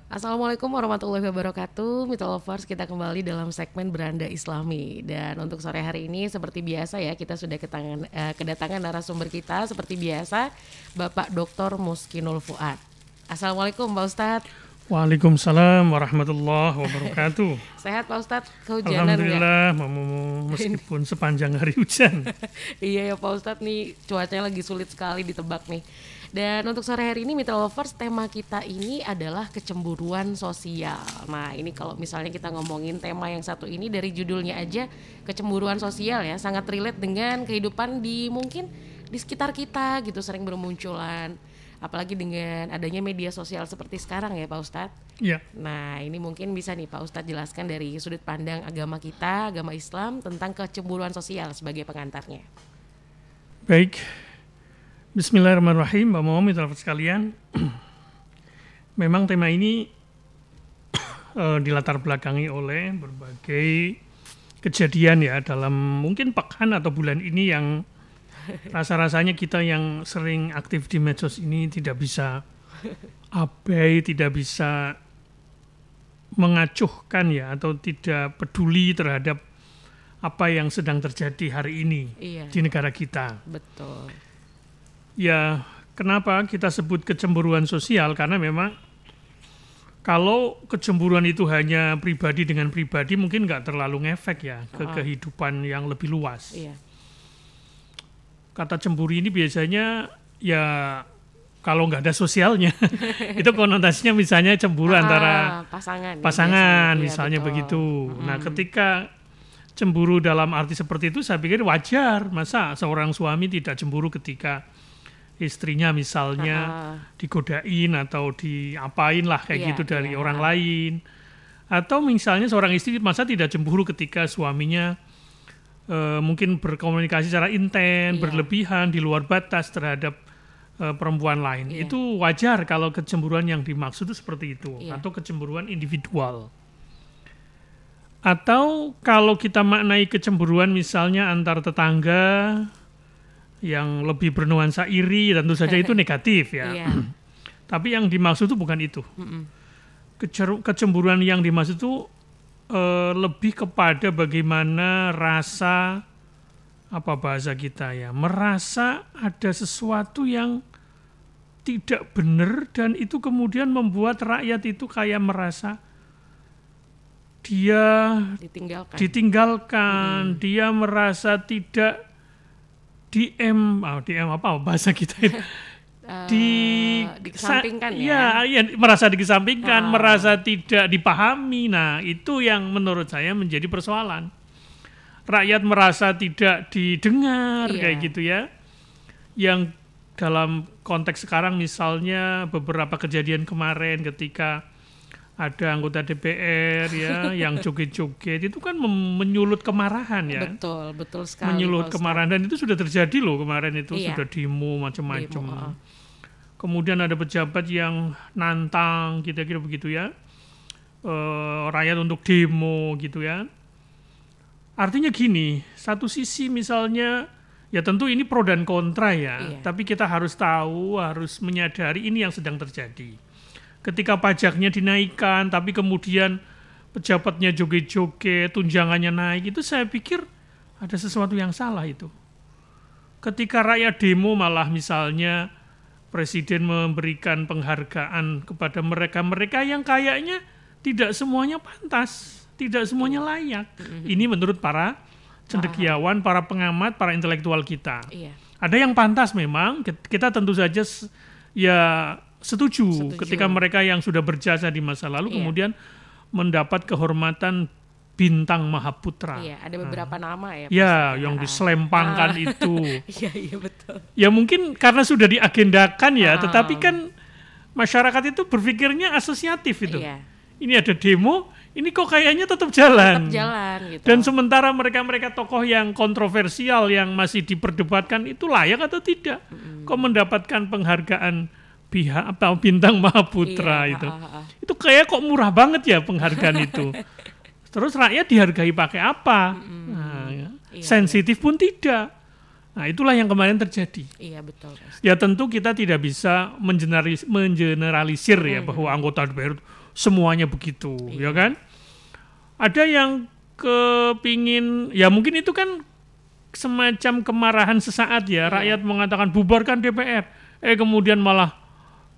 Assalamualaikum warahmatullahi wabarakatuh. Mitra Lovers, kita kembali dalam segmen Beranda Islami. Dan untuk sore hari ini seperti biasa ya, kita sudah kedatangan narasumber kita seperti biasa, Bapak Dr. Muskinul Fuad. Assalamualaikum Pak Ustadz. Waalaikumsalam warahmatullahi wabarakatuh. Sehat Pak Ustadz, kehujanan Alhamdulillah, meskipun sepanjang hari hujan. Iya ya Pak Ustadz, nih cuacanya lagi sulit sekali ditebak nih. Dan untuk sore hari ini Mitra Lovers, tema kita ini adalah kecemburuan sosial. Nah ini kalau misalnya kita ngomongin tema yang satu ini, dari judulnya aja kecemburuan sosial ya, sangat relate dengan kehidupan mungkin di sekitar kita gitu, sering bermunculan. Apalagi dengan adanya media sosial seperti sekarang ya Pak Ustadz. Ya. Nah ini mungkin bisa nih Pak Ustadz jelaskan dari sudut pandang agama kita, agama Islam, tentang kecemburuan sosial sebagai pengantarnya. Baik. Bismillahirrahmanirrahim, Mbak Muhammad sekalian. Memang tema ini dilatar belakangi oleh berbagai kejadian ya dalam mungkin pekan atau bulan ini yang rasa-rasanya kita yang sering aktif di medsos ini tidak bisa abai, tidak bisa mengacuhkan ya, atau tidak peduli terhadap apa yang sedang terjadi hari ini di negara kita. Betul. Ya, kenapa kita sebut kecemburuan sosial? Karena memang kalau kecemburuan itu hanya pribadi dengan pribadi mungkin nggak terlalu ngefek ya ke kehidupan yang lebih luas. Iya. Kata cemburu ini biasanya ya kalau nggak ada sosialnya itu konotasinya misalnya cemburu antara pasangan misalnya ya, begitu. Nah, ketika cemburu dalam arti seperti itu saya pikir wajar. Masa seorang suami tidak cemburu ketika istrinya misalnya digodain atau diapain lah kayak gitu dari orang lain. Atau misalnya seorang istri masa tidak cemburu ketika suaminya mungkin berkomunikasi secara intens, berlebihan, di luar batas terhadap perempuan lain. Itu wajar kalau kecemburuan yang dimaksud itu seperti itu. Atau kecemburuan individual. Atau kalau kita maknai kecemburuan misalnya antar tetangga yang lebih bernuansa iri, tentu saja itu negatif ya. Tapi yang dimaksud itu bukan itu. Kecemburuan yang dimaksud itu lebih kepada bagaimana rasa, apa bahasa kita ya, merasa ada sesuatu yang tidak benar dan itu kemudian membuat rakyat itu kayak merasa dia ditinggalkan, dia merasa tidak DM apa bahasa kita itu? Dikesampingkan ya. Merasa dikesampingkan, merasa tidak dipahami. Nah, itu yang menurut saya menjadi persoalan. Rakyat merasa tidak didengar kayak gitu ya. Yang dalam konteks sekarang misalnya beberapa kejadian kemarin ketika ada anggota DPR ya yang joget-joget itu kan menyulut kemarahan ya. Betul sekali. Menyulut kemarahan dan itu sudah terjadi loh kemarin itu sudah demo macam-macam. Kemudian ada pejabat yang nantang kira-kira begitu ya. Rakyat untuk demo gitu ya. Artinya gini, satu sisi misalnya ya tentu ini pro dan kontra ya, tapi kita harus tahu, harus menyadari ini yang sedang terjadi. Ketika pajaknya dinaikkan, tapi kemudian pejabatnya joget-joget, tunjangannya naik, itu saya pikir ada sesuatu yang salah itu. Ketika rakyat demo malah misalnya Presiden memberikan penghargaan kepada mereka-mereka yang kayaknya tidak semuanya pantas, tidak semuanya layak. Ini menurut para cendekiawan, para pengamat, para intelektual kita. Ada yang pantas memang, kita tentu saja ya setuju ketika mereka yang sudah berjasa di masa lalu kemudian mendapat kehormatan bintang Mahaputra. Ada beberapa nama ya. Ya, yang diselempangkan itu. Iya betul. Ya mungkin karena sudah diagendakan ya, tetapi kan masyarakat itu berpikirnya asosiatif itu. Ini ada demo, ini kok kayaknya tetap jalan gitu. Dan sementara mereka-mereka tokoh yang kontroversial yang masih diperdebatkan itu layak atau tidak? Kok mendapatkan penghargaan pihak atau bintang Mahaputra itu. Itu kayak kok murah banget ya penghargaan itu. Terus rakyat dihargai pakai apa? Sensitif pun tidak. Nah, itulah yang kemarin terjadi. Iya, betul. Ya tentu kita tidak bisa mengeneralisir ya bahwa anggota DPR semuanya begitu, ya kan? Ada yang kepingin, ya mungkin itu kan semacam kemarahan sesaat ya, rakyat mengatakan bubarkan DPR, kemudian malah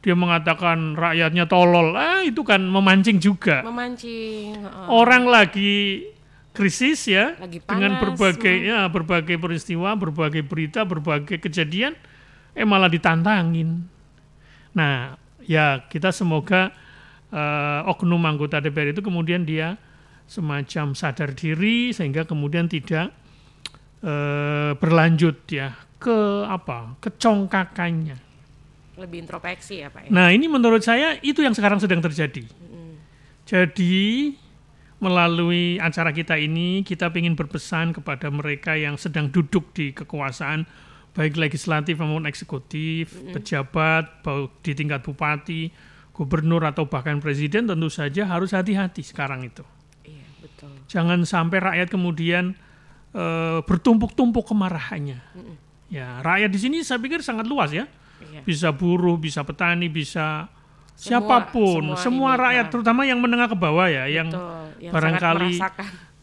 dia mengatakan rakyatnya tolol, itu kan memancing juga. Memancing. Orang lagi krisis ya, lagi panas, dengan berbagai peristiwa, berbagai berita, berbagai kejadian, malah ditantangin. Nah, ya kita semoga oknum anggota DPR itu kemudian dia semacam sadar diri sehingga kemudian tidak berlanjut ya ke kecongkakannya. Lebih introspeksi ya Pak ya? Nah, ini menurut saya itu yang sekarang sedang terjadi. Jadi melalui acara kita ini, kita ingin berpesan kepada mereka yang sedang duduk di kekuasaan, baik legislatif maupun eksekutif, pejabat, baik di tingkat bupati, gubernur, atau bahkan presiden, tentu saja harus hati-hati sekarang itu. Iya, betul. Jangan sampai rakyat kemudian bertumpuk-tumpuk kemarahannya. Ya, rakyat di sini saya pikir sangat luas ya. Iya. Bisa buruh, bisa petani, bisa siapapun, semua rakyat, terutama yang menengah ke bawah ya, yang barangkali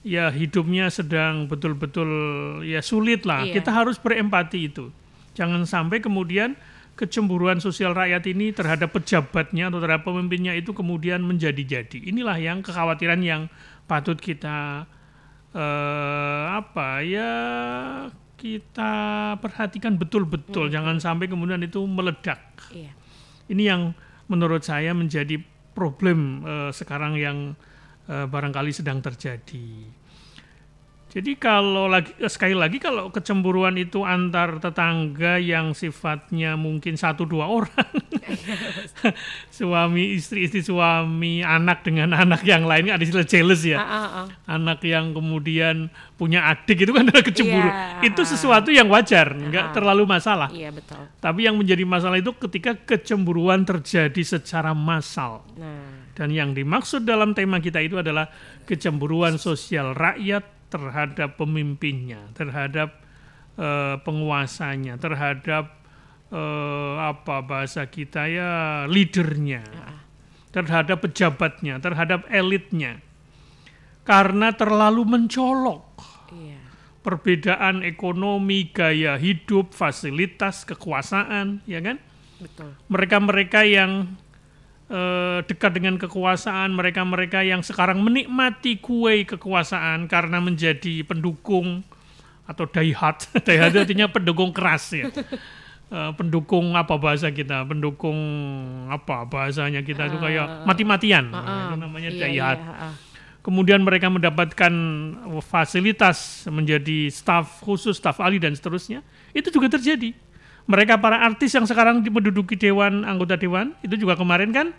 ya hidupnya sedang betul-betul ya sulit lah. Kita harus berempati itu. Jangan sampai kemudian kecemburuan sosial rakyat ini terhadap pejabatnya atau terhadap pemimpinnya itu kemudian menjadi-jadi. Inilah yang kekhawatiran yang patut kita kita perhatikan betul-betul. Jangan sampai kemudian itu meledak. Ini yang menurut saya menjadi problem sekarang yang barangkali sedang terjadi. Jadi kalau sekali lagi kalau kecemburuan itu antar tetangga yang sifatnya mungkin 1-2 orang, suami istri suami, anak dengan anak yang lain, ada istilah jealous ya, anak yang kemudian punya adik itu kan ada kecemburuan. Itu sesuatu yang wajar, nggak terlalu masalah. Iya, betul. Tapi yang menjadi masalah itu ketika kecemburuan terjadi secara massal. Dan yang dimaksud dalam tema kita itu adalah kecemburuan sosial rakyat terhadap pemimpinnya, terhadap penguasanya, terhadap bahasa kita ya leadernya, terhadap pejabatnya, terhadap elitnya, karena terlalu mencolok. Perbedaan ekonomi, gaya hidup, fasilitas, kekuasaan, ya kan? Betul. Mereka-mereka yang dekat dengan kekuasaan, mereka-mereka yang sekarang menikmati kue kekuasaan karena menjadi pendukung atau die-hard. Die-hard artinya pendukung keras ya. Pendukung bahasa kita? Pendukung bahasanya kita itu kayak mati-matian. Itu namanya die-hard. Kemudian mereka mendapatkan fasilitas menjadi staf khusus, staf ahli dan seterusnya. Itu juga terjadi. Mereka para artis yang sekarang menduduki anggota dewan, itu juga kemarin kan,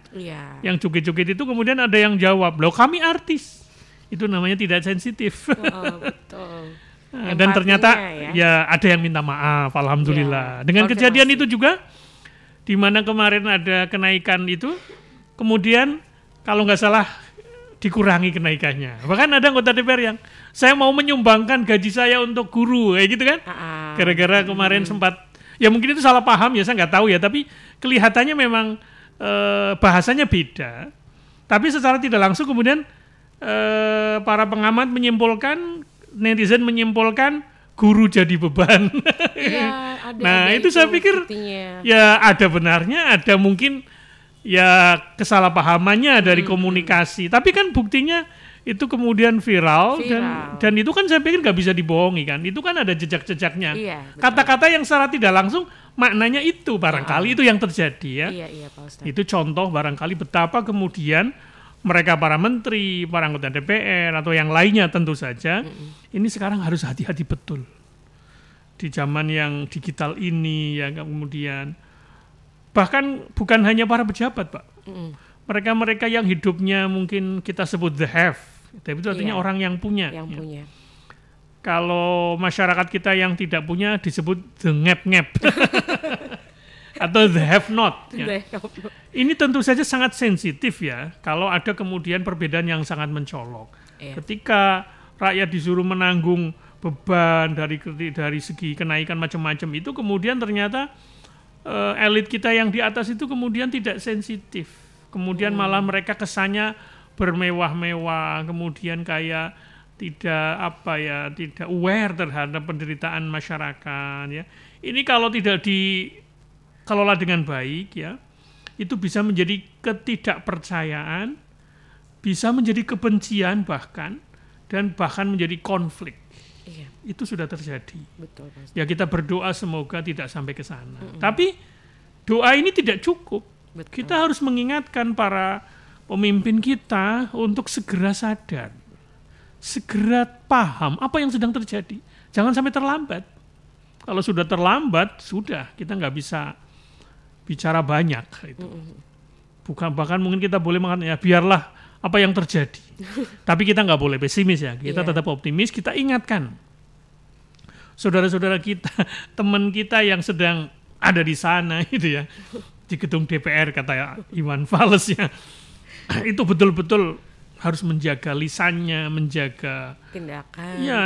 yang joget-joget itu kemudian ada yang jawab, loh kami artis. Itu namanya tidak sensitif. Betul. Dan ternyata ya ada yang minta maaf, alhamdulillah. Dengan kejadian itu juga, di mana kemarin ada kenaikan itu, kemudian kalau nggak salah dikurangi kenaikannya. Bahkan ada anggota DPR yang, saya mau menyumbangkan gaji saya untuk guru, kayak gitu kan. Gara-gara kemarin sempat, ya mungkin itu salah paham ya, saya nggak tahu ya, tapi kelihatannya memang bahasanya beda. Tapi secara tidak langsung kemudian para pengamat menyimpulkan, netizen menyimpulkan guru jadi beban. Nah itu saya pikir ya ada benarnya, ada mungkin ya kesalahpahamannya dari komunikasi. Tapi kan buktinya itu kemudian viral. Dan itu kan saya pikir nggak bisa dibohongi kan, itu kan ada jejak-jejaknya, kata-kata yang secara tidak langsung maknanya itu barangkali itu yang terjadi ya. Pak Ustadz. Itu contoh barangkali betapa kemudian mereka para menteri, para anggota DPR atau yang lainnya tentu saja ini sekarang harus hati-hati betul di zaman yang digital ini ya. Kemudian bahkan bukan hanya para pejabat Pak, mereka-mereka yang hidupnya mungkin kita sebut the have, tapi itu artinya orang yang punya. Kalau masyarakat kita yang tidak punya disebut the ngep-ngep atau the have not. Ini tentu saja sangat sensitif ya, kalau ada kemudian perbedaan yang sangat mencolok. Ketika rakyat disuruh menanggung beban, dari segi kenaikan macam-macam itu, kemudian ternyata elit kita yang di atas itu kemudian tidak sensitif, kemudian malah mereka kesannya bermewah-mewah, kemudian kayak tidak tidak aware terhadap penderitaan masyarakat ya. Ini kalau tidak dikelola dengan baik ya, itu bisa menjadi ketidakpercayaan, bisa menjadi kebencian dan bahkan menjadi konflik. Iya. Itu sudah terjadi. Betul, Pastor. Ya kita berdoa semoga tidak sampai ke sana. Tapi doa ini tidak cukup. Betul. Kita harus mengingatkan para pemimpin kita untuk segera sadar, segera paham apa yang sedang terjadi. Jangan sampai terlambat. Kalau sudah terlambat, sudah kita nggak bisa bicara banyak. Itu. Bahkan mungkin kita boleh mengatakan ya biarlah apa yang terjadi. Tapi kita nggak boleh pesimis ya. Kita tetap optimis. Kita ingatkan saudara-saudara kita, teman kita yang sedang ada di sana itu ya, di gedung DPR kata Iwan Fals ya. Itu betul-betul harus menjaga lisannya, menjaga tindakannya,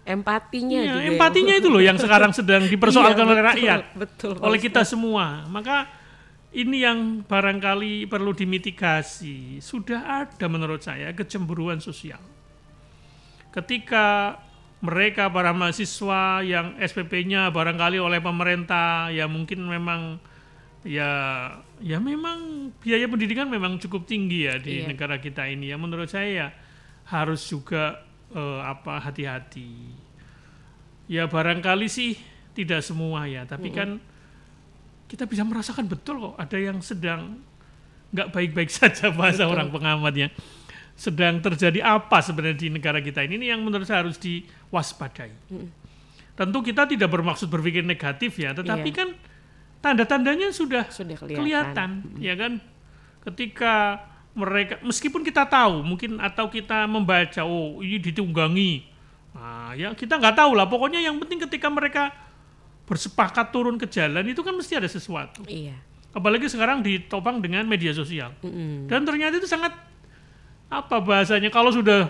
empatinya ya, juga. Empatinya itu loh yang sekarang sedang dipersoalkan oleh rakyat, oleh kita Pastor. semua. Maka ini yang barangkali perlu dimitigasi. Sudah ada menurut saya kecemburuan sosial. Ketika mereka para mahasiswa yang SPP-nya barangkali oleh pemerintah ya mungkin memang ya memang biaya pendidikan memang cukup tinggi ya di negara kita ini ya, menurut saya ya harus juga hati-hati. Ya barangkali sih tidak semua ya, tapi kan kita bisa merasakan betul kok ada yang sedang nggak baik-baik saja bahasa orang pengamatnya. Sedang terjadi apa sebenarnya di negara kita ini yang menurut saya harus diwaspadai. Tentu kita tidak bermaksud berpikir negatif ya, tetapi kan tanda-tandanya sudah kelihatan ya kan. Ketika mereka, meskipun kita tahu mungkin atau kita membaca ini ditunggangi, nah, ya kita nggak tahu lah. Pokoknya yang penting ketika mereka bersepakat turun ke jalan itu kan mesti ada sesuatu. Iya. Apalagi sekarang ditopang dengan media sosial. Dan ternyata itu sangat bahasanya kalau sudah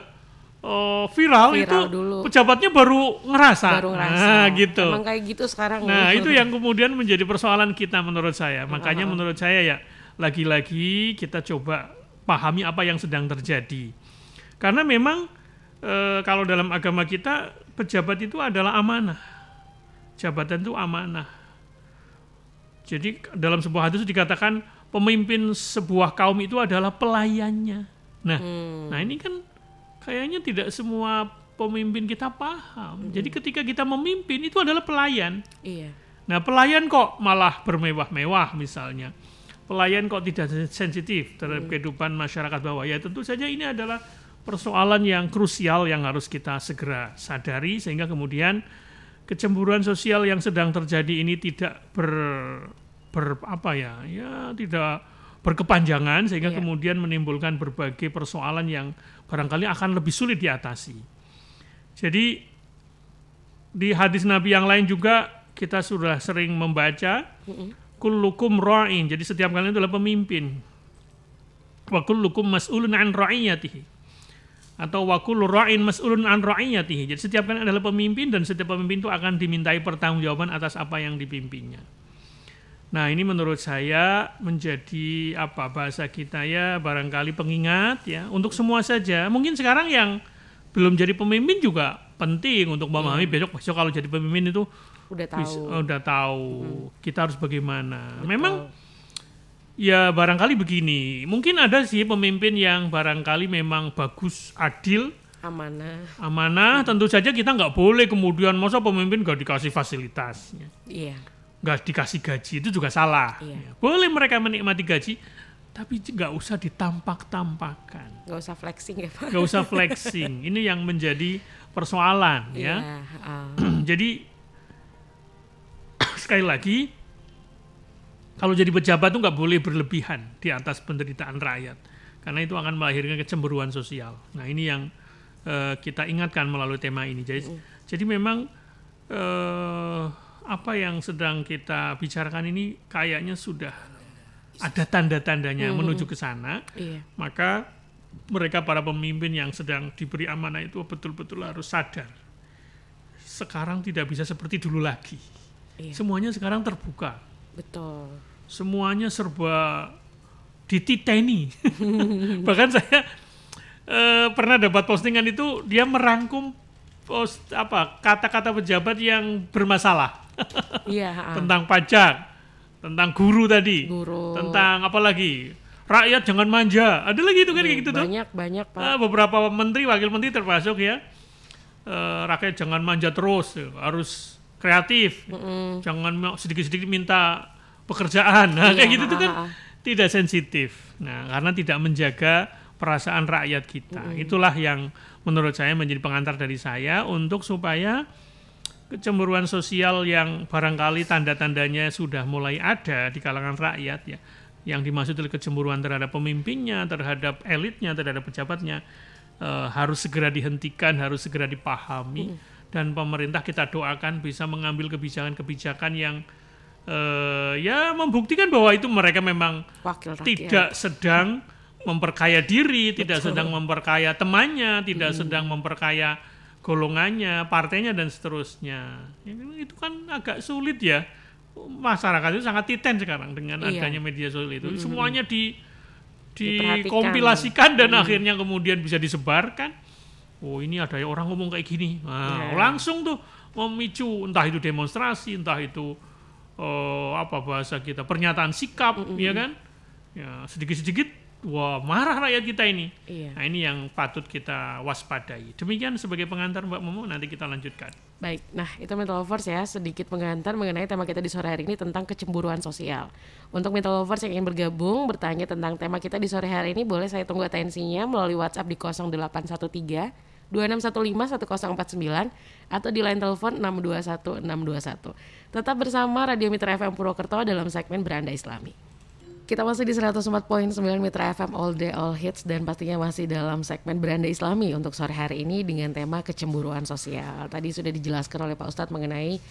viral itu dulu. Pejabatnya baru ngerasa. Nah, gitu. Emang kayak gitu sekarang. Nah, itu yang kemudian menjadi persoalan kita menurut saya. Makanya menurut saya ya lagi-lagi kita coba pahami apa yang sedang terjadi. Karena memang kalau dalam agama kita pejabat itu adalah amanah. Jabatan itu amanah. Jadi dalam sebuah hadis dikatakan pemimpin sebuah kaum itu adalah pelayannya. Nah ini kan kayaknya tidak semua pemimpin kita paham. Jadi ketika kita memimpin itu adalah pelayan. Iya. Nah pelayan kok malah bermewah-mewah misalnya. Pelayan kok tidak sensitif terhadap kehidupan masyarakat bawah. Ya tentu saja ini adalah persoalan yang krusial yang harus kita segera sadari sehingga kemudian kecemburuan sosial yang sedang terjadi ini tidak tidak berkepanjangan sehingga kemudian menimbulkan berbagai persoalan yang barangkali akan lebih sulit diatasi. Jadi di hadis Nabi yang lain juga kita sudah sering membaca kullukum ra'in. Jadi setiap kalian itu adalah pemimpin. Wa kullukum mas'ulun an ra'iyatihi. Atau wa kullu ra'in mas'ulun an ra'iyatihi. Jadi setiap kalian adalah pemimpin dan setiap pemimpin itu akan dimintai pertanggungjawaban atas apa yang dipimpinnya. Nah ini menurut saya menjadi bahasa kita ya barangkali pengingat ya untuk semua saja. Mungkin sekarang yang belum jadi pemimpin juga penting untuk memahami besok kalau jadi pemimpin itu udah tahu kita harus bagaimana. Betul. Memang ya barangkali begini, mungkin ada sih pemimpin yang barangkali memang bagus, adil, amanah. Tentu saja kita nggak boleh kemudian masa pemimpin nggak dikasih fasilitas. Iya. Nggak dikasih gaji itu juga salah. Iya. Boleh mereka menikmati gaji, tapi nggak usah ditampak-tampakkan. Nggak usah flexing ya Pak. Nggak usah flexing. Ini yang menjadi persoalan ya. Jadi sekali lagi, kalau jadi pejabat itu nggak boleh berlebihan di atas penderitaan rakyat, karena itu akan melahirkan kecemburuan sosial. Nah ini yang kita ingatkan melalui tema ini. Jadi memang apa yang sedang kita bicarakan ini kayaknya sudah ada tanda-tandanya menuju ke sana. Maka mereka para pemimpin yang sedang diberi amanah itu betul-betul harus sadar. Sekarang tidak bisa seperti dulu lagi. Iya. Semuanya sekarang terbuka. Betul. Semuanya serba dititeni. Bahkan saya pernah dapat postingan itu, dia merangkum kata-kata pejabat yang bermasalah. Iya. Tentang pajak, tentang guru tadi, tentang apa lagi? Rakyat jangan manja. Ada lagi itu kan kayak gitu tuh. Banyak Pak. Beberapa menteri, wakil menteri termasuk ya. Rakyat jangan manja terus, harus kreatif. Jangan sedikit-sedikit minta pekerjaan. Nah, kayak gitu tuh kan tidak sensitif. Nah, karena tidak menjaga perasaan rakyat kita. Itulah yang menurut saya menjadi pengantar dari saya untuk supaya kecemburuan sosial yang barangkali tanda-tandanya sudah mulai ada di kalangan rakyat ya. Yang dimaksud oleh kecemburuan terhadap pemimpinnya, terhadap elitnya, terhadap pejabatnya, harus segera dihentikan, harus segera dipahami, dan pemerintah kita doakan bisa mengambil kebijakan-kebijakan yang ya membuktikan bahwa itu mereka memang tidak sedang memperkaya diri, tidak sedang memperkaya temannya, tidak sedang memperkaya golongannya, partainya, dan seterusnya. Itu kan agak sulit ya. Masyarakat itu sangat titen sekarang dengan adanya media sosial itu. Semuanya dikompilasikan dan akhirnya kemudian bisa disebarkan. Oh, ini ada orang ngomong kayak gini. Nah, langsung tuh memicu entah itu demonstrasi, entah itu apa bahasa kita, pernyataan sikap, ya kan? Ya, sedikit-sedikit wah, marah rakyat kita ini. Nah, ini yang patut kita waspadai. Demikian sebagai pengantar Mbak Momo, nanti kita lanjutkan. Baik, nah itu Mental Lovers ya, sedikit pengantar mengenai tema kita di sore hari ini tentang kecemburuan sosial. Untuk Mental Lovers yang ingin bergabung, bertanya tentang tema kita di sore hari ini, boleh saya tunggu atensinya melalui WhatsApp di 0813 2615 1049 atau di line telepon 621 621. Tetap bersama Radio Mitra FM Purwokerto dalam segmen Beranda Islami. Kita masih di 104.9 Mitra FM All Day All Hits, dan pastinya masih dalam segmen Beranda Islami untuk sore hari ini dengan tema kecemburuan sosial. Tadi sudah dijelaskan oleh Pak Ustadz mengenai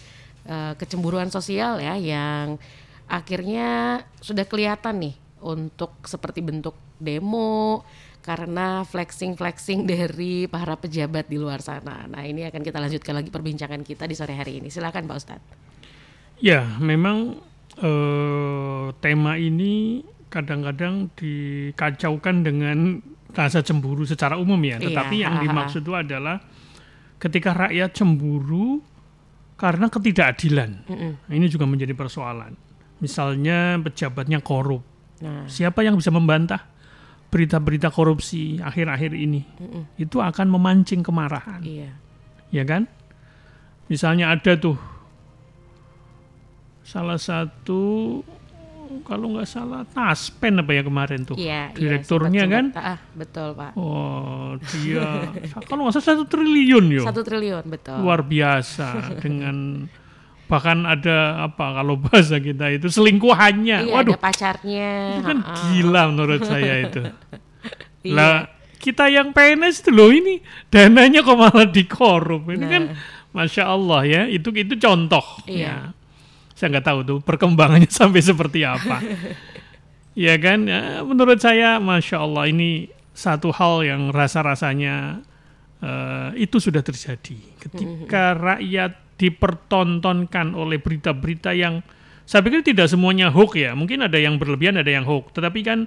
kecemburuan sosial ya, yang akhirnya sudah kelihatan nih untuk seperti bentuk demo karena flexing dari para pejabat di luar sana. Nah, ini akan kita lanjutkan lagi perbincangan kita di sore hari ini. Silakan Pak Ustadz. Ya, memang tema ini kadang-kadang dikacaukan dengan rasa cemburu secara umum ya. Tetapi yang dimaksud itu adalah ketika rakyat cemburu karena ketidakadilan. Nah, ini juga menjadi persoalan. Misalnya pejabatnya korup. Siapa yang bisa membantah berita-berita korupsi akhir-akhir ini? Itu akan memancing kemarahan. Ya kan? Misalnya ada tuh salah satu, kalau nggak salah Taspen apa ya kemarin tuh, direkturnya kan? Betul Pak. Oh, dia kalau nggak salah 1 triliun yo. 1 triliun, betul. Luar biasa dengan bahkan ada apa kalau bahasa kita itu selingkuhannya. Waduh, ada pacarnya. Itu kan gila menurut saya itu. Lah kita yang PNS itu loh, ini dananya kok malah dikorup. Ini kan Masya Allah ya, itu contoh ya. Saya nggak tahu tuh perkembangannya sampai seperti apa. Ya kan, ya, menurut saya Masya Allah ini satu hal yang rasa-rasanya itu sudah terjadi. Ketika rakyat dipertontonkan oleh berita-berita yang saya pikir tidak semuanya hoax ya. Mungkin ada yang berlebihan, ada yang hoax. Tetapi kan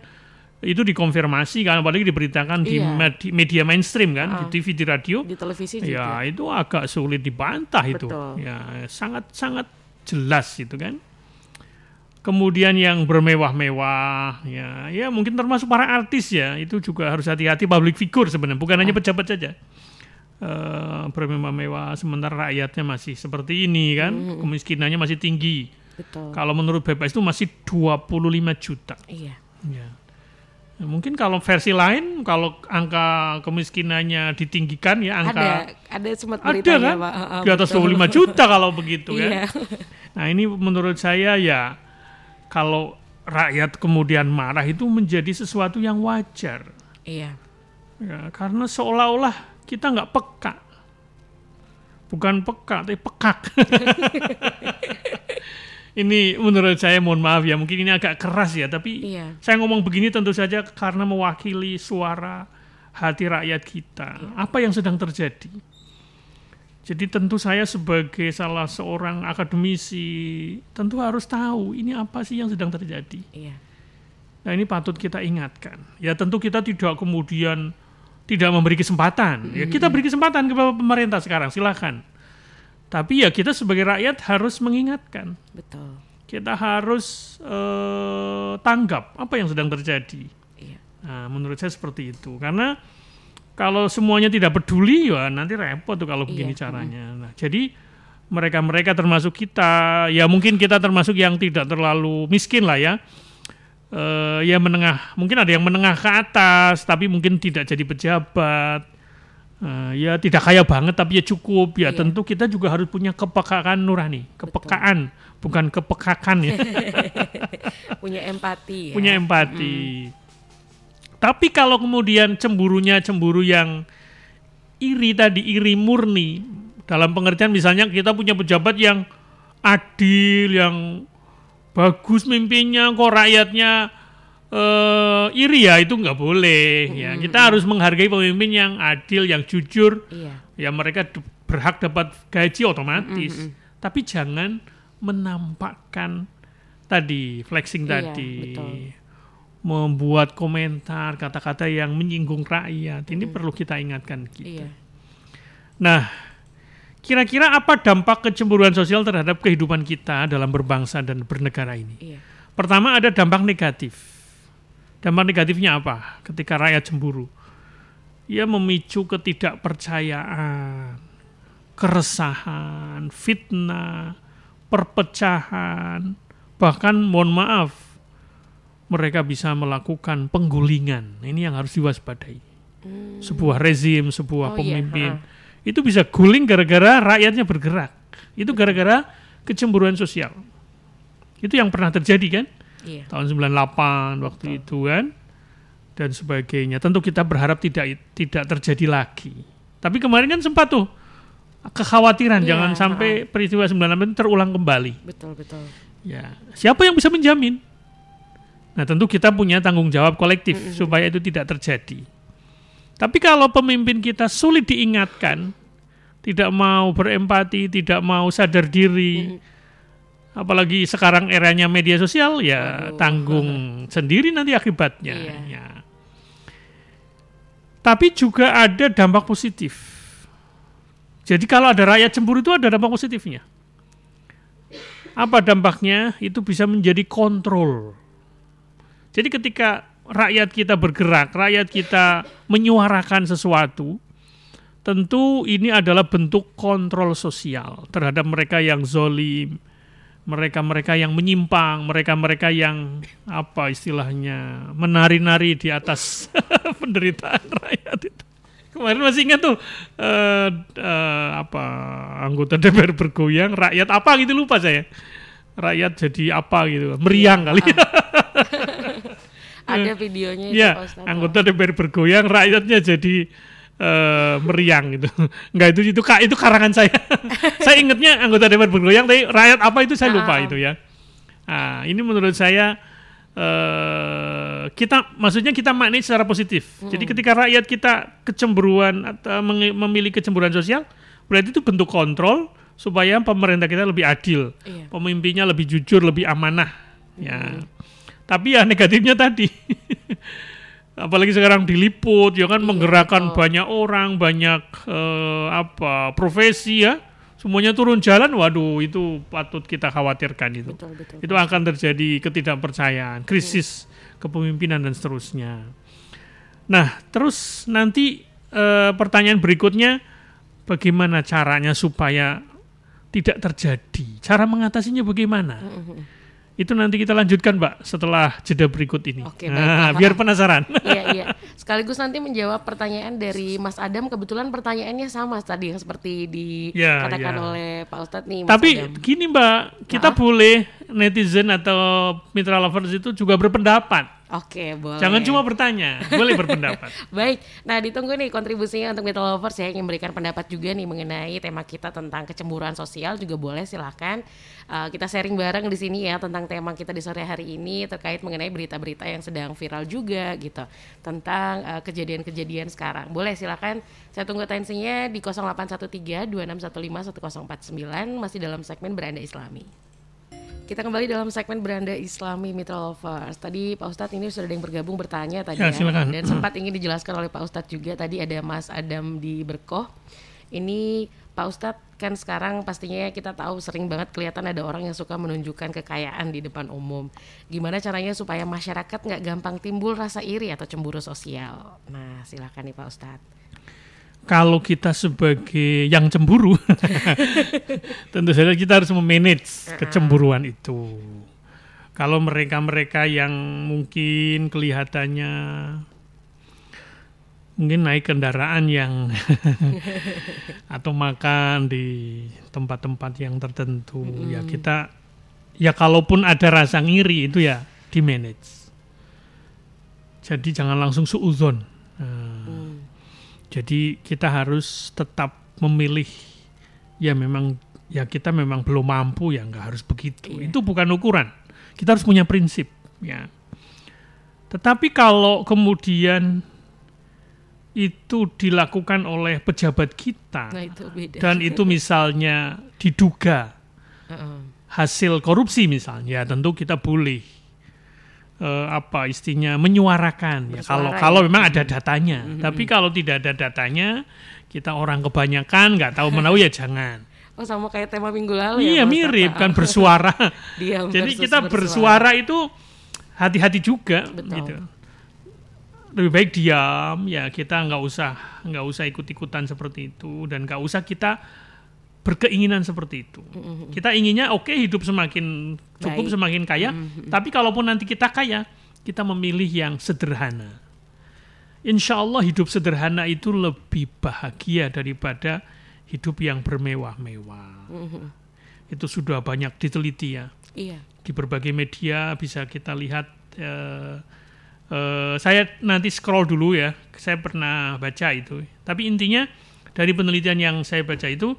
itu dikonfirmasi kan, apalagi diberitakan di media mainstream kan, di TV, di radio. Di televisi juga. Ya, itu agak sulit dibantah. Betul. Itu. Ya, sangat-sangat jelas itu kan. Kemudian yang bermewah-mewah ya mungkin termasuk para artis ya, itu juga harus hati-hati, public figure sebenarnya, bukan hanya pejabat saja. Bermewah-mewah sementara rakyatnya masih seperti ini kan, kemiskinannya masih tinggi. Betul. Kalau menurut BPS itu masih 25 juta. Iya. Ya. Nah, mungkin kalau versi lain, kalau angka kemiskinannya ditinggikan ya, angka ada sempat beritanya kan? Pak. Di atas 25 juta kalau begitu kan. Nah, ini menurut saya ya, kalau rakyat kemudian marah itu menjadi sesuatu yang wajar. Iya. Ya, karena seolah-olah kita nggak peka. Bukan peka, tapi pekak. Ini menurut saya, mohon maaf ya, mungkin ini agak keras ya, tapi saya ngomong begini tentu saja karena mewakili suara hati rakyat kita. Apa yang sedang terjadi? Jadi tentu saya sebagai salah seorang akademisi tentu harus tahu ini apa sih yang sedang terjadi. Nah ini patut kita ingatkan. Ya tentu kita tidak kemudian tidak memberi kesempatan. Ya kita beri kesempatan kepada pemerintah sekarang, silakan. Tapi ya kita sebagai rakyat harus mengingatkan. Betul. Kita harus tanggap apa yang sedang terjadi. Nah, menurut saya seperti itu. Karena kalau semuanya tidak peduli, ya nanti repot tuh kalau begini caranya. Nah, jadi mereka-mereka termasuk kita, ya mungkin kita termasuk yang tidak terlalu miskin lah ya. Ya menengah, mungkin ada yang menengah ke atas, tapi mungkin tidak jadi pejabat. Ya tidak kaya banget, tapi ya cukup. Ya tentu kita juga harus punya kepekaan nurani, kepekaan, bukan kepekakan ya. Punya empati. Ya? Punya empati. Tapi kalau kemudian cemburunya cemburu yang iri tadi, iri murni, dalam pengertian misalnya kita punya pejabat yang adil, yang bagus mimpinya, kok rakyatnya iri, ya itu nggak boleh. Ya kita harus menghargai pemimpin yang adil, yang jujur. Ya mereka berhak dapat gaji otomatis. Tapi jangan menampakkan tadi, flexing tadi. Betul. Membuat komentar, kata-kata yang menyinggung rakyat. Ini perlu kita ingatkan kita. Nah, kira-kira apa dampak kecemburuan sosial terhadap kehidupan kita dalam berbangsa dan bernegara ini? Pertama ada dampak negatif. Dampak negatifnya apa? Ketika rakyat cemburu, ia memicu ketidakpercayaan, keresahan, fitnah, perpecahan, bahkan mohon maaf, mereka bisa melakukan penggulingan. Ini yang harus diwaspadai. Sebuah rezim, sebuah pemimpin itu bisa guling gara-gara rakyatnya bergerak. Itu gara-gara kecemburuan sosial. Itu yang pernah terjadi kan? Tahun 98 waktu itu kan, dan sebagainya. Tentu kita berharap tidak terjadi lagi. Tapi kemarin kan sempat tuh kekhawatiran jangan sampai peristiwa 98 itu terulang kembali. Betul. Ya, siapa yang bisa menjamin? Nah, tentu kita punya tanggung jawab kolektif supaya itu tidak terjadi. Tapi kalau pemimpin kita sulit diingatkan, tidak mau berempati, tidak mau sadar diri, apalagi sekarang eranya media sosial, ya tanggung sendiri nanti akibatnya. Ya. Tapi juga ada dampak positif. Jadi kalau ada rakyat cemburu itu ada dampak positifnya. Apa dampaknya? Itu bisa menjadi kontrol. Jadi ketika rakyat kita bergerak, rakyat kita menyuarakan sesuatu, tentu ini adalah bentuk kontrol sosial terhadap mereka yang zolim, mereka-mereka yang menyimpang, mereka-mereka yang apa istilahnya menari-nari di atas penderitaan rakyat itu. Kemarin masih ingat tuh anggota DPR bergoyang, rakyat apa gitu lupa saya. Rakyat jadi apa gitu, meriang kali. Ada videonya itu, anggota DPR bergoyang, rakyatnya jadi meriang gitu. Enggak, itu karangan saya. Saya ingatnya anggota DPR bergoyang, tapi rakyat apa itu saya lupa itu ya. Nah, ini menurut saya kita maknai secara positif. Jadi ketika rakyat kita kecemburuan atau memilih kecemburuan sosial, berarti itu bentuk kontrol supaya pemerintah kita lebih adil, pemimpinnya lebih jujur, lebih amanah. Ya. Tapi ya negatifnya tadi, apalagi sekarang diliput, ya kan menggerakkan banyak orang, banyak profesi ya, semuanya turun jalan. Waduh, itu patut kita khawatirkan itu. Betul. Itu akan terjadi ketidakpercayaan, krisis kepemimpinan dan seterusnya. Nah, terus nanti pertanyaan berikutnya, bagaimana caranya supaya tidak terjadi? Cara mengatasinya bagaimana? Itu nanti kita lanjutkan, Mbak, setelah jeda berikut ini. Oke, biar penasaran. Iya. Sekaligus nanti menjawab pertanyaan dari Mas Adam. Kebetulan pertanyaannya sama tadi yang seperti dikatakan oleh Pak Ustadz nih, Mas Tapi Adam. gini, Mbak, kita boleh netizen atau Mitra Lovers itu juga berpendapat. Oke, boleh. Jangan cuma bertanya, boleh berpendapat. Baik, nah ditunggu nih kontribusinya untuk Mitra Lovers ya, yang memberikan pendapat juga nih mengenai tema kita tentang kecemburuan sosial juga boleh, silakan. Kita sharing bareng di sini ya tentang tema kita di sore hari ini terkait mengenai berita-berita yang sedang viral juga gitu tentang kejadian-kejadian sekarang. Boleh, silakan. Saya tunggu atensinya di 0813-2615-1049 masih dalam segmen Beranda Islami. Kita kembali dalam segmen Beranda Islami Mitra Lovers. Tadi Pak Ustadz ini sudah ada yang bergabung bertanya tadi ya, dan sempat ingin dijelaskan oleh Pak Ustadz juga. Tadi ada Mas Adam di Berkoh. Ini Pak Ustadz, kan sekarang pastinya kita tahu sering banget kelihatan ada orang yang suka menunjukkan kekayaan di depan umum. Gimana caranya supaya masyarakat nggak gampang timbul rasa iri atau cemburu sosial? Nah, silakan nih Pak Ustadz. Kalau kita sebagai yang cemburu, tentu saja kita harus memanage kecemburuan itu. Kalau mereka-mereka yang mungkin kelihatannya mungkin naik kendaraan yang atau makan di tempat-tempat yang tertentu, ya kita, ya kalaupun ada rasa ngiri itu ya di manage. Jadi jangan langsung suudzon. Jadi kita harus tetap memilih, ya memang ya kita memang belum mampu, ya nggak harus begitu. Iya. Itu bukan ukuran. Kita harus punya prinsip, ya. Tetapi kalau kemudian itu dilakukan oleh pejabat kita, nah, itu beda. Dan itu misalnya diduga hasil korupsi misalnya, ya tentu kita boleh menyuarakan ya, kalau memang ada datanya. Tapi kalau tidak ada datanya, kita orang kebanyakan nggak tahu menahu ya jangan. Oh, sama kayak tema minggu lalu. Iya, mirip kan, bersuara. Jadi kita bersuara itu hati-hati juga. Betul. Gitu. Lebih baik diam, ya kita nggak usah ikut-ikutan seperti itu, dan nggak usah kita berkeinginan seperti itu. Kita inginnya hidup semakin cukup, semakin kaya. Tapi kalaupun nanti kita kaya, kita memilih yang sederhana. Insya Allah hidup sederhana itu lebih bahagia daripada hidup yang bermewah-mewah. Itu sudah banyak diteliti ya. Iya. Di berbagai media bisa kita lihat. Saya nanti scroll dulu ya. Saya pernah baca itu. Tapi intinya dari penelitian yang saya baca itu,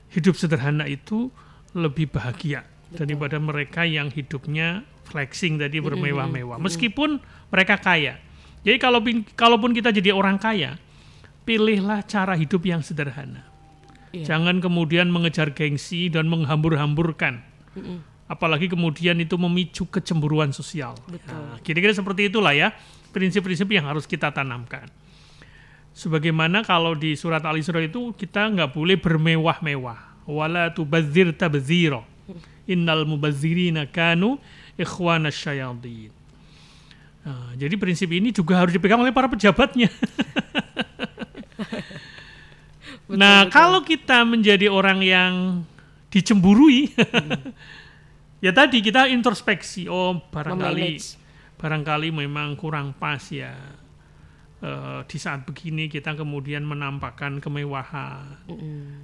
hidup sederhana itu lebih bahagia daripada mereka yang hidupnya flexing tadi, bermewah-mewah. Meskipun mereka kaya. Jadi kalaupun kita jadi orang kaya, pilihlah cara hidup yang sederhana. Iya. Jangan kemudian mengejar gengsi dan menghambur-hamburkan. Apalagi kemudian itu memicu kecemburuan sosial. Nah, kira-kira seperti itulah ya prinsip-prinsip yang harus kita tanamkan. Sebagaimana kalau di surat Al-Isra itu kita nggak boleh bermewah-mewah. Wala tubadzir tabdzira. Innal mubazzirina kanu ikhwanas syayatin. Nah, jadi prinsip ini juga harus dipegang oleh para pejabatnya. Betul. Kalau kita menjadi orang yang dicemburui, ya tadi kita introspeksi. Barangkali memang kurang pas ya. Di saat begini kita kemudian menampakkan kemewahan.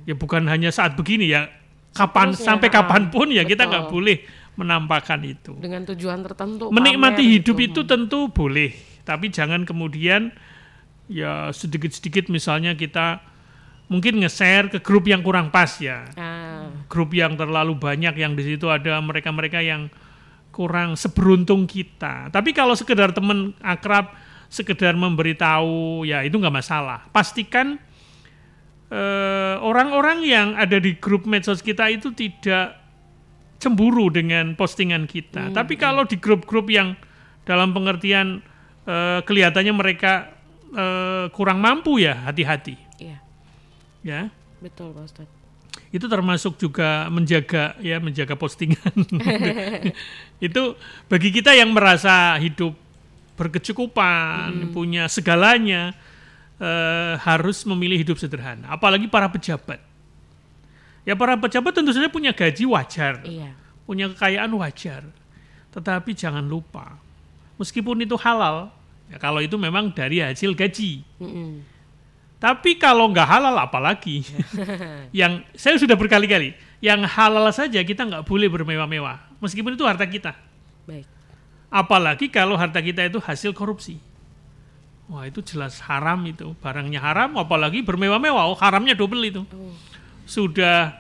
Ya bukan hanya saat begini ya, sampai kapanpun ya. Betul. Kita nggak boleh menampakkan itu. Dengan tujuan tertentu. Menikmati hidup itu tentu boleh, tapi jangan kemudian ya sedikit-sedikit misalnya kita mungkin nge-share ke grup yang kurang pas ya. Grup yang terlalu banyak yang di situ ada mereka-mereka yang kurang seberuntung kita. Tapi kalau sekedar teman akrab, sekedar memberitahu, ya itu nggak masalah. Pastikan orang-orang yang ada di grup medsos kita itu tidak cemburu dengan postingan kita. Tapi kalau di grup-grup yang dalam pengertian kelihatannya mereka kurang mampu, ya hati-hati. Iya. Ya. Betul, Pak Ustadz. Itu termasuk juga menjaga postingan. Itu bagi kita yang merasa hidup berkecukupan, punya segalanya, harus memilih hidup sederhana. Apalagi para pejabat. Ya para pejabat tentu saja punya gaji wajar, punya kekayaan wajar. Tetapi jangan lupa, meskipun itu halal, ya kalau itu memang dari hasil gaji. Tapi kalau nggak halal apalagi. Yang saya sudah berkali-kali, yang halal saja kita nggak boleh bermewah-mewah. meskipun itu harta kita. Baik. Apalagi kalau harta kita itu hasil korupsi. Wah, itu jelas haram itu. Barangnya haram, apalagi bermewah-mewah, haramnya double itu. Sudah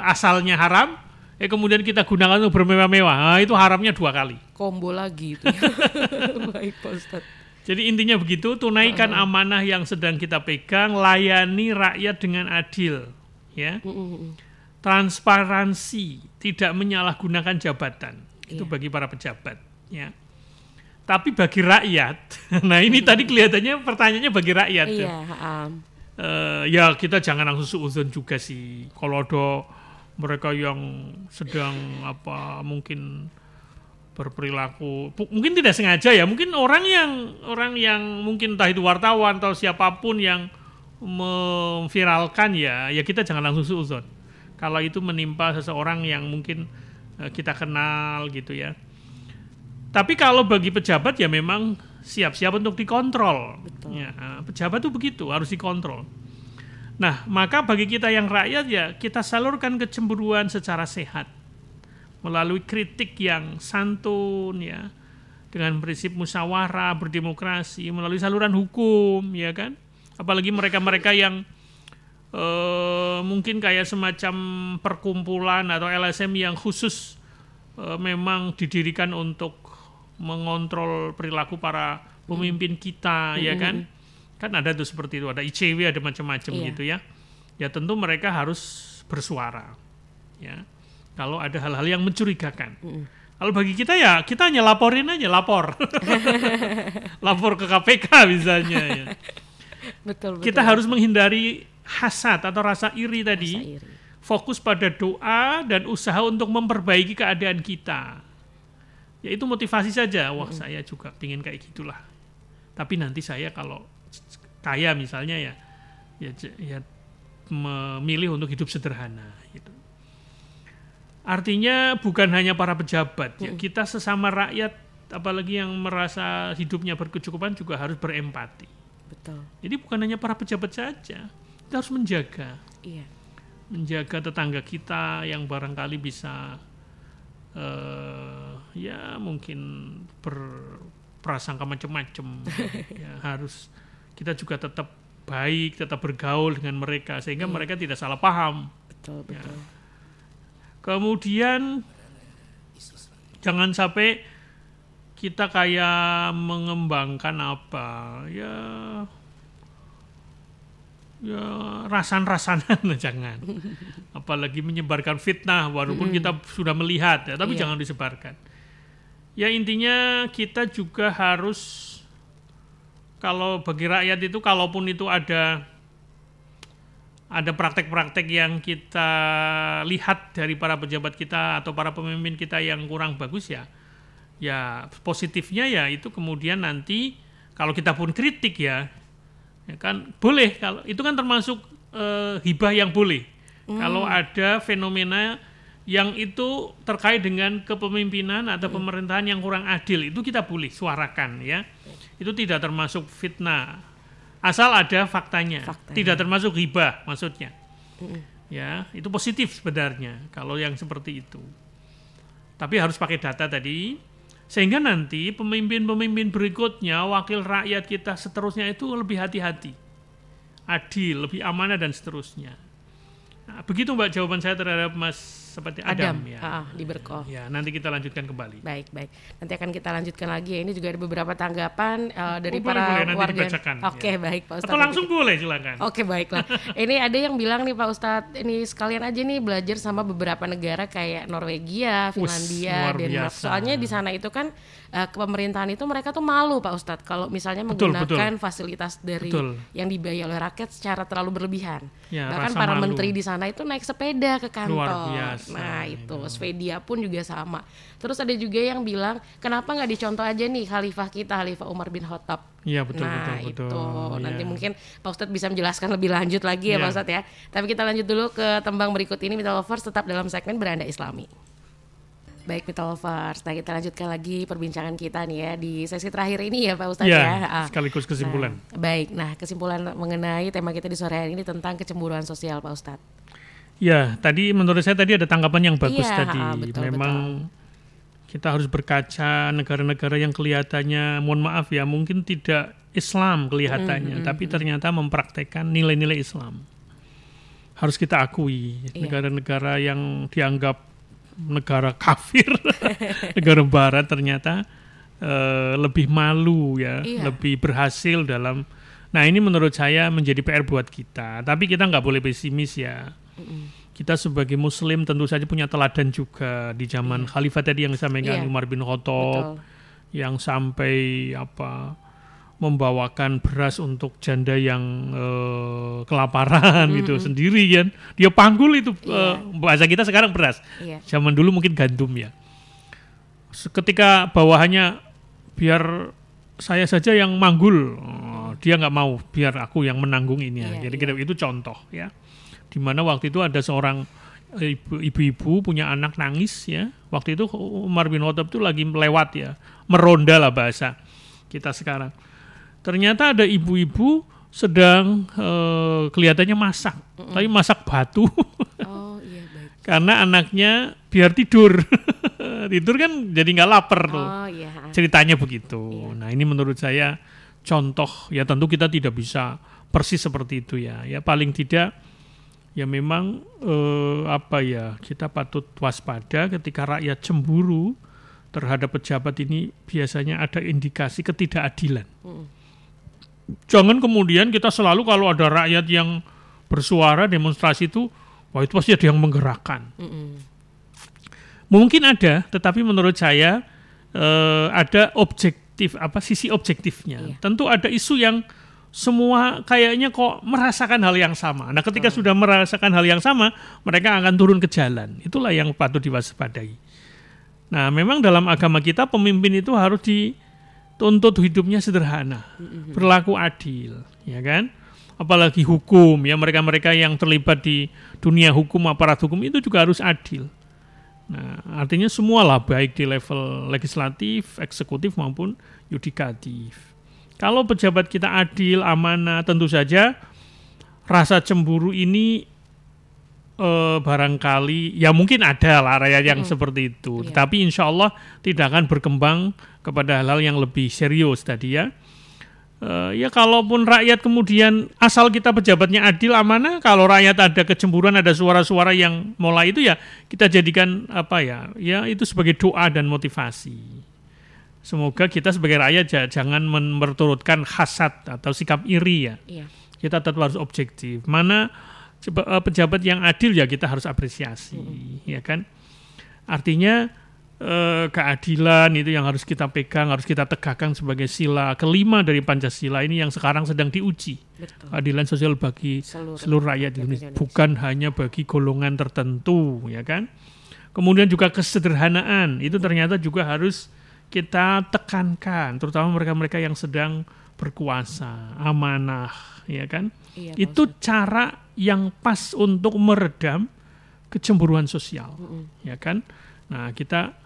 asalnya haram, kemudian kita gunakan untuk bermewah-mewah. Nah, itu haramnya 2 kali. Combo lagi itu. Baik, Pak Ustadz. Jadi intinya begitu, tunaikan amanah yang sedang kita pegang, layani rakyat dengan adil, ya. Transparansi, tidak menyalahgunakan jabatan. Itu bagi para pejabat, ya. Tapi bagi rakyat, nah ini tadi kelihatannya pertanyaannya bagi rakyat. Iya, ya kita jangan langsung suudzon juga sih. Kalau ada mereka yang sedang mungkin berperilaku mungkin tidak sengaja ya, mungkin orang yang mungkin entah itu wartawan atau siapapun yang memviralkan ya kita jangan langsung suudzon kalau itu menimpa seseorang yang mungkin kita kenal gitu ya. Tapi kalau bagi pejabat ya memang siap-siap untuk dikontrol. Ya, pejabat tuh begitu, harus dikontrol. Nah, maka bagi kita yang rakyat ya kita salurkan kecemburuan secara sehat melalui kritik yang santun ya, dengan prinsip musyawarah, berdemokrasi, melalui saluran hukum ya kan. Apalagi mereka-mereka yang mungkin kayak semacam perkumpulan atau LSM yang khusus memang didirikan untuk mengontrol perilaku para pemimpin kita ya kan. Kan ada tuh seperti itu, ada ICW, ada macam-macam gitu ya. Ya tentu mereka harus bersuara ya kalau ada hal-hal yang mencurigakan. Kalau bagi kita ya kita hanya laporin aja, lapor ke KPK misalnya ya. Betul. Kita harus menghindari hasad atau rasa iri tadi, fokus pada doa dan usaha untuk memperbaiki keadaan kita. Ya itu motivasi saja. Wah saya juga pingin kayak gitulah. Tapi nanti saya kalau kaya misalnya ya memilih untuk hidup sederhana. Gitu. Artinya bukan hanya para pejabat, ya, kita sesama rakyat, apalagi yang merasa hidupnya berkecukupan juga harus berempati. Betul. Jadi bukan hanya para pejabat saja, kita harus menjaga, menjaga tetangga kita yang barangkali bisa, ya mungkin berprasangka macam-macam. Ya, harus kita juga tetap baik, tetap bergaul dengan mereka sehingga mereka tidak salah paham. Betul. Ya. Kemudian jangan sampai kita kayak mengembangkan ya rasan-rasanan jangan. Apalagi menyebarkan fitnah walaupun kita sudah melihat ya, tapi jangan disebarkan. Ya intinya kita juga harus, kalau bagi rakyat itu kalaupun itu ada praktek-praktek yang kita lihat dari para pejabat kita atau para pemimpin kita yang kurang bagus ya positifnya ya itu kemudian nanti kalau kita pun kritik ya kan boleh, kalau itu kan termasuk hibah yang boleh. Kalau ada fenomena yang itu terkait dengan kepemimpinan atau pemerintahan yang kurang adil, itu kita boleh suarakan ya. Itu tidak termasuk fitnah. Asal ada faktanya. Tidak termasuk hibah maksudnya. Ya, itu positif sebenarnya kalau yang seperti itu. Tapi harus pakai data tadi sehingga nanti pemimpin-pemimpin berikutnya, wakil rakyat kita seterusnya itu lebih hati-hati. Adil, lebih amanah dan seterusnya. Nah, begitu Mbak jawaban saya terhadap Mas seperti Adam ya. Di Berkoh. Ya, nanti kita lanjutkan kembali. Baik. Nanti akan kita lanjutkan lagi ya. Ini juga ada beberapa tanggapan dari para warga. Oke, baik Pak Ustadz. Atau langsung boleh silakan. Oke, baiklah. Ini ada yang bilang nih Pak Ustadz, ini sekalian aja nih belajar sama beberapa negara kayak Norwegia, Finlandia, Denmark. Soalnya di sana itu kan kepemerintahan itu mereka tuh malu Pak Ustadz kalau misalnya menggunakan fasilitas dari yang dibayar oleh rakyat secara terlalu berlebihan. Ya, bahkan para menteri di sana itu naik sepeda ke kantor. Luar biasa. Nah itu, Swedia pun juga sama. Terus ada juga yang bilang, kenapa nggak dicontoh aja nih Khalifah kita, Khalifah Umar bin Khattab. Iya betul. Nanti mungkin Pak Ustadz bisa menjelaskan lebih lanjut lagi ya Pak Ustadz ya. Tapi kita lanjut dulu ke tembang berikut ini, Mitra Lovers, tetap dalam segmen Beranda Islami. Baik Mitra Lovers, nah kita lanjutkan lagi perbincangan kita nih ya di sesi terakhir ini ya Pak Ustadz ya. Sekaligus kesimpulan. Nah, kesimpulan mengenai tema kita di sore hari ini tentang kecemburuan sosial Pak Ustadz. Ya, tadi menurut saya tadi ada tanggapan yang bagus tadi. Betul, Memang kita harus berkaca negara-negara yang kelihatannya, mohon maaf ya, mungkin tidak Islam kelihatannya, tapi ternyata mempraktekkan nilai-nilai Islam. Harus kita akui, negara-negara yang dianggap negara kafir, negara barat ternyata lebih malu ya, lebih berhasil dalam. Nah ini menurut saya menjadi PR buat kita. Tapi kita nggak boleh pesimis ya. Kita sebagai Muslim tentu saja punya teladan juga di zaman Khalifah tadi yang disampaikan Umar bin Khattab, yang sampai membawakan beras untuk janda yang kelaparan itu sendiri kan. Dia panggul itu bahasa kita sekarang beras. Zaman dulu mungkin gandum ya. Ketika bawahannya biar saya saja yang manggul, dia nggak mau, biar aku yang menanggung ini ya. Jadi itu contoh ya. Di mana waktu itu ada seorang ibu-ibu punya anak nangis ya. Waktu itu Umar bin Khattab itu lagi lewat ya, meronda lah bahasa kita sekarang. Ternyata ada ibu-ibu sedang kelihatannya masak, tapi masak batu. Baik. Karena anaknya biar tidur. Tidur kan jadi nggak lapar tuh. Ceritanya begitu. Nah ini menurut saya contoh ya, tentu kita tidak bisa persis seperti itu ya. Ya paling tidak ya memang kita patut waspada ketika rakyat cemburu terhadap pejabat ini, biasanya ada indikasi ketidakadilan. Jangan kemudian kita selalu kalau ada rakyat yang bersuara demonstrasi itu, wah itu pasti ada yang menggerakkan. Mungkin ada, tetapi menurut saya ada sisi objektifnya. Tentu ada isu yang semua kayaknya kok merasakan hal yang sama. Nah, ketika sudah merasakan hal yang sama, mereka akan turun ke jalan. Itulah yang patut diwaspadai. Nah, memang dalam agama kita pemimpin itu harus dituntut hidupnya sederhana, berlaku adil, ya kan? Apalagi hukum, ya mereka-mereka yang terlibat di dunia hukum, aparat hukum itu juga harus adil. Nah, artinya semualah, baik di level legislatif, eksekutif maupun yudikatif. Kalau pejabat kita adil, amanah, tentu saja rasa cemburu ini barangkali ya mungkin ada lah rakyat yang seperti itu. Tetapi insya Allah tidak akan berkembang kepada hal-hal yang lebih serius tadi ya. Ya kalaupun rakyat kemudian asal kita pejabatnya adil, amanah, kalau rakyat ada kecemburuan, ada suara-suara yang mulai itu ya kita jadikan ya itu sebagai doa dan motivasi. Semoga kita sebagai rakyat jangan berturutkan hasad atau sikap iri ya. Kita tetap harus objektif. Mana pejabat yang adil ya kita harus apresiasi, ya kan? Artinya keadilan itu yang harus kita pegang, harus kita tegakkan sebagai sila kelima dari Pancasila ini yang sekarang sedang diuji. Betul. Keadilan sosial bagi seluruh rakyat Indonesia, bukan hanya bagi golongan tertentu, ya kan? Kemudian juga kesederhanaan itu ternyata juga harus kita tekankan, terutama mereka-mereka yang sedang berkuasa, amanah, ya kan? Itu cara yang pas untuk meredam kecemburuan sosial, ya kan? Nah, kita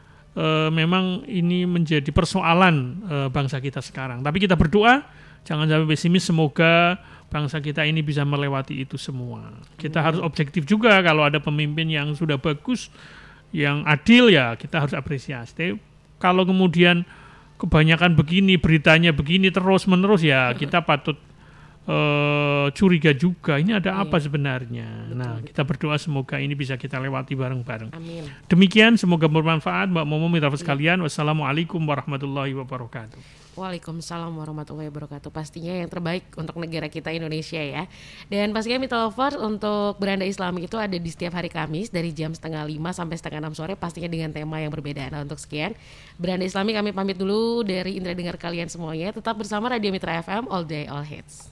memang ini menjadi persoalan bangsa kita sekarang. Tapi kita berdoa, jangan sampai pesimis, semoga bangsa kita ini bisa melewati itu semua. Kita harus objektif juga, kalau ada pemimpin yang sudah bagus, yang adil ya kita harus apresiasi. Kalau kemudian kebanyakan begini, beritanya begini terus-menerus ya kita patut curiga juga, ini ada apa sebenarnya. Nah, kita berdoa semoga ini bisa kita lewati bareng-bareng. Amin. Demikian, semoga bermanfaat Mbak Momo, mitra sekalian. Wassalamualaikum warahmatullahi wabarakatuh. Waalaikumsalam warahmatullahi wabarakatuh. Pastinya yang terbaik untuk negara kita Indonesia ya. Dan pastinya Mitra Lovers, untuk Beranda Islami itu ada di setiap hari Kamis dari jam 4:30 sampai 5:30 sore, pastinya dengan tema yang berbeda. Nah, untuk sekian Beranda Islami kami pamit dulu dari indera dengar kalian semuanya. Tetap bersama Radio Mitra FM, all day all hits.